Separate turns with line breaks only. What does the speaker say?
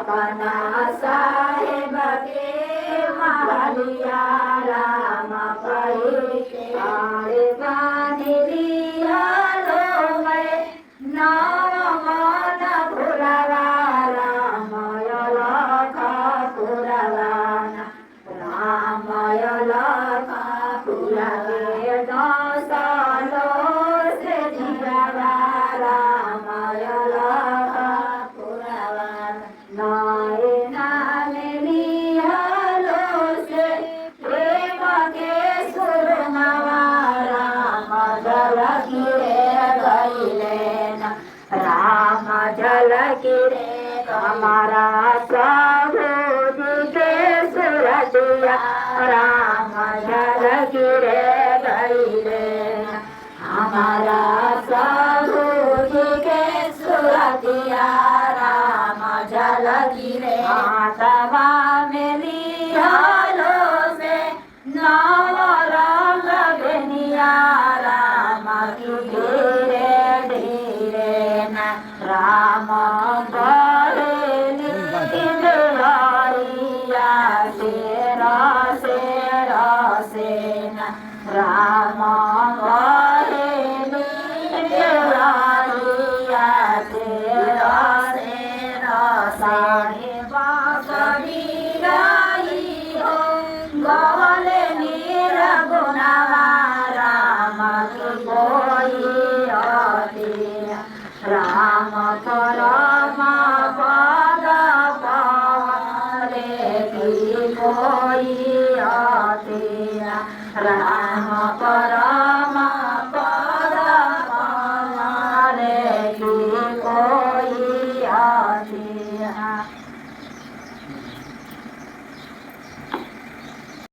अपना साहेब के महलिया राम पई आरे बांधी लिया लो मैं नाम मन पुरवा रामयल पुरवाना रामयल पुरवे दसलो से जियावा रामयल पुरवाना नाय नामे लिहलो से प्रेम के सुरनवा राम जल गिरे गईले ना राम जल गिरे हमारा साधु के सुरतिया राम जल गिरे गईले हमारा साधु के सुरतिया राम जल गिरे मातवा में लिहालो से नव रंग बनिया राम की धीरे धीरे न राम राम साहेबा कबीराई हो गवले नीर गुणवा राम की कोई अति राम परम पद पावले की कोई अति राम परम